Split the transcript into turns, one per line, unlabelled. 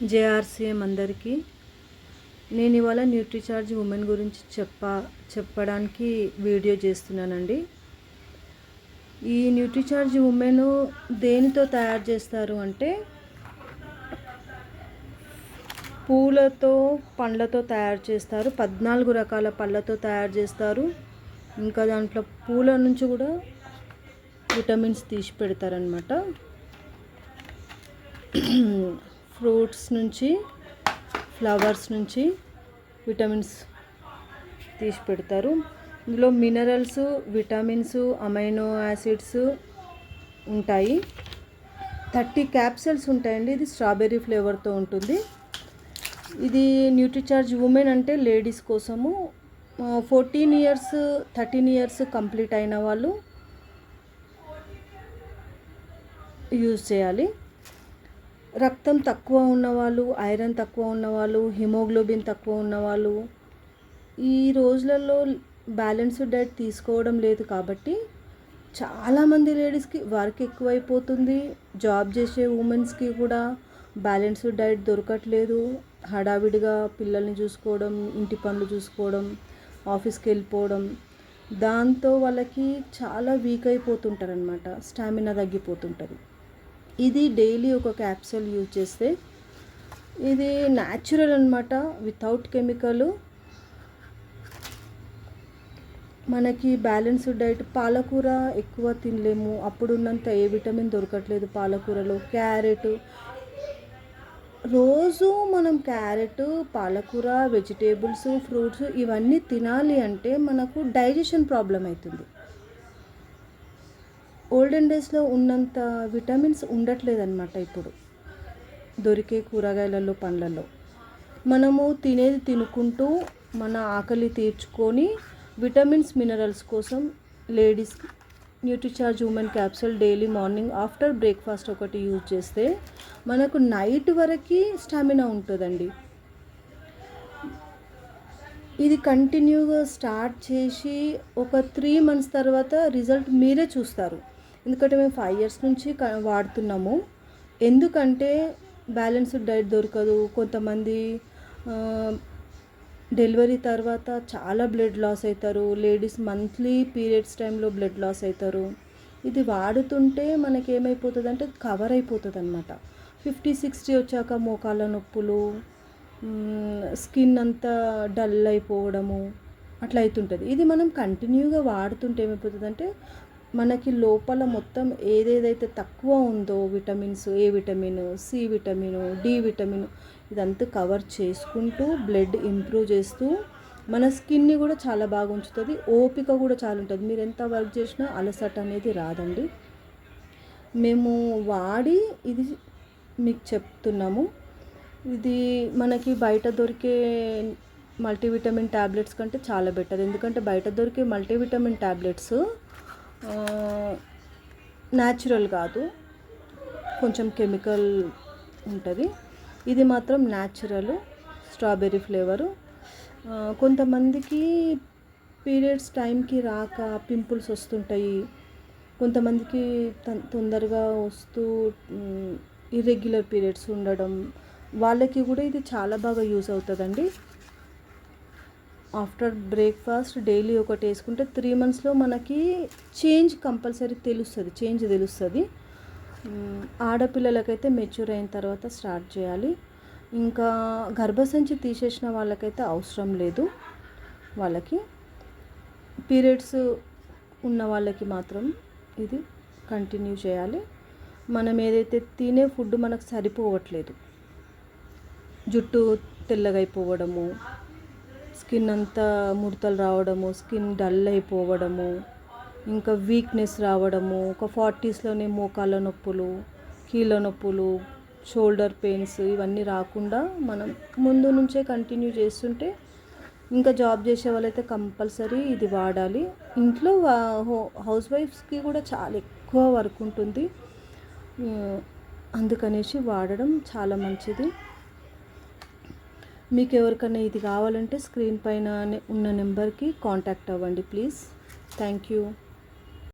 JRCM అందరికీ. నేను ఇవాళ న్యూట్రీచార్జ్ ఉమెన్ గురించి చెప్పడానికి వీడియో చేస్తున్నానండి. ఈ న్యూట్రీచార్జ్ ఉమెన్ దేనితో తయారు చేస్తారు అంటే పూలతో పండ్లతో తయారు చేస్తారు. 14 రకాల పళ్ళతో తయారు చేస్తారు. ఇంకా దాంట్లో పూల నుంచి కూడా విటమిన్స్ తీసి పెడతారనమాట. ఫ్రూట్స్ నుంచి, ఫ్లవర్స్ నుంచి విటమిన్స్ తీసి పెడతారు. ఇందులో మినరల్స్, విటమిన్స్, అమైనో యాసిడ్స్ ఉంటాయి. 30 క్యాప్సూల్స్ ఉంటాయండి. ఇది స్ట్రాబెర్రీ ఫ్లేవర్తో ఉంటుంది. ఇది న్యూట్రీచార్జ్ ఉమెన్ అంటే లేడీస్ కోసము. 14 ఇయర్స్ 13 ఇయర్స్ కంప్లీట్ అయిన వాళ్ళు యూజ్ చేయాలి. రక్తం తక్కువ ఉన్నవాళ్ళు, ఐరన్ తక్కువ ఉన్నవాళ్ళు, హిమోగ్లోబిన్ తక్కువ ఉన్నవాళ్ళు ఈ రోజులలో బ్యాలెన్స్డ్ డైట్ తీసుకోవడం లేదు కాబట్టి చాలామంది లేడీస్కి వర్క్ ఎక్కువైపోతుంది. జాబ్ చేసే ఉమెన్స్కి కూడా బ్యాలెన్స్డ్ డైట్ దొరకట్లేదు. హడావిడిగా పిల్లల్ని చూసుకోవడం, ఇంటి పనులు చూసుకోవడం, ఆఫీస్కి వెళ్ళిపోవడం, దాంతో వాళ్ళకి చాలా వీక్ అయిపోతుంటారనమాట. స్టామినా తగ్గిపోతుంటుంది. ఇది డైలీ ఒక క్యాప్సూల్ యూజ్ చేస్తే ఇది న్యాచురల్ అనమాట, వితౌట్ కెమికల్. మనకి బ్యాలెన్స్డ్ డైట్. పాలకూర ఎక్కువ తినలేము, అప్పుడున్నంత ఏ విటమిన్ దొరకట్లేదు పాలకూరలో. క్యారెట్, రోజు మనం క్యారెట్, పాలకూర, వెజిటేబుల్స్, ఫ్రూట్స్ ఇవన్నీ తినాలి అంటే మనకు డైజెషన్ ప్రాబ్లం అవుతుంది. ఓల్డెన్ డేస్లో ఉన్నంత విటమిన్స్ ఉండట్లేదన్నమాట ఇప్పుడు దొరికే కూరగాయలలో, పండ్లలో. మనము తినేది తినుకుంటూ మన ఆకలి తీర్చుకొని విటమిన్స్, మినరల్స్ కోసం ladies Nutricharge women capsule daily morning after breakfast ఒకటి యూజ్ చేస్తే మనకు నైట్ వరకు స్టామినా ఉంటుందండి. ఇది కంటిన్యూగా స్టార్ట్ చేసి ఒక 3 months తర్వాత రిజల్ట్ మీరే చూస్తారు. ఎందుకంటే మేము 5 years నుంచి వాడుతున్నాము. ఎందుకంటే బ్యాలెన్స్డ్ డైట్ దొరకదు. కొంతమంది డెలివరీ తర్వాత చాలా బ్లడ్ లాస్ అవుతారు. లేడీస్ మంత్లీ పీరియడ్స్ టైంలో బ్లడ్ లాస్ అవుతారు. ఇది వాడుతుంటే మనకి ఏమైపోతుంది అంటే కవర్ అయిపోతుంది అనమాట. 50-60 వచ్చాక మోకాళ్ళ నొప్పులు, స్కిన్ అంతా డల్ అయిపోవడము అట్లా అవుతుంటుంది. ఇది మనం కంటిన్యూగా వాడుతుంటే ఏమైపోతుందంటే మనకి లోపల మొత్తం ఏదేదైతే తక్కువ ఉందో vitamins, A vitamin, C vitamin, D vitamin ఇదంతా కవర్ చేసుకుంటూ బ్లడ్ ఇంప్రూవ్ చేస్తూ మన స్కిన్ని కూడా చాలా బాగా ఉంచుతుంది. ఓపిక కూడా చాలా ఉంటుంది. మీరు ఎంత వర్క్ చేసినా అలసట అనేది రాదండి. మేము వాడి ఇది మీకు చెప్తున్నాము. ఇది మనకి బయట దొరికే మల్టీవిటమిన్ ట్యాబ్లెట్స్ కంటే చాలా బెటర్. ఎందుకంటే బయట దొరికే మల్టీవిటమిన్ ట్యాబ్లెట్స్ న్యాచురల్ కాదు, కొంచెం కెమికల్ ఉంటుంది. ఇది మాత్రం న్యాచురల్, స్ట్రాబెర్రీ ఫ్లేవరు. కొంతమందికి పీరియడ్స్ టైంకి రాక పింపుల్స్ వస్తుంటాయి. కొంతమందికి తొందరగా వస్తూ ఇర్రెగ్యులర్ పీరియడ్స్ ఉండడం, వాళ్ళకి కూడా ఇది చాలా బాగా యూజ్ అవుతుందండి. ఆఫ్టర్ బ్రేక్ఫాస్ట్ డైలీ ఒకటి వేసుకుంటే 3 monthsలో మనకి కంపల్సరీ తెలుస్తుంది. ఆడపిల్లలకైతే మెచ్యూర్ అయిన తర్వాత స్టార్ట్ చేయాలి. ఇంకా గర్భసంచి తీసేసిన వాళ్ళకైతే అవసరం లేదు. వాళ్ళకి పీరియడ్స్ ఉన్న వాళ్ళకి మాత్రం ఇది కంటిన్యూ చేయాలి. మనం ఏదైతే తినే ఫుడ్ మనకు సరిపోవట్లేదు, జుట్టు తెల్లగా అయిపోవడము, స్కిన్ అంతా ముడతలు రావడము, స్కిన్ డల్ అయిపోవడము, ఇంకా వీక్నెస్ రావడము, ఒక 40sలోనే మోకాళ్ళ నొప్పులు, కీళ్ళ నొప్పులు, షోల్డర్ పెయిన్స్ ఇవన్నీ రాకుండా మనం ముందు నుంచే కంటిన్యూ చేస్తుంటే, ఇంకా జాబ్ చేసే వాళ్ళైతే కంపల్సరీ ఇది వాడాలి. ఇంట్లో హౌస్ వైఫ్స్కి కూడా చాలా ఎక్కువ వర్క్ ఉంటుంది. అందుకనేసి వాడడం చాలా మంచిది. మీకు ఎవరికైనా ఇది కావాలంటే స్క్రీన్ పైన ఉన్న నెంబర్కి కాంటాక్ట్ అవ్వండి ప్లీజ్. Thank you.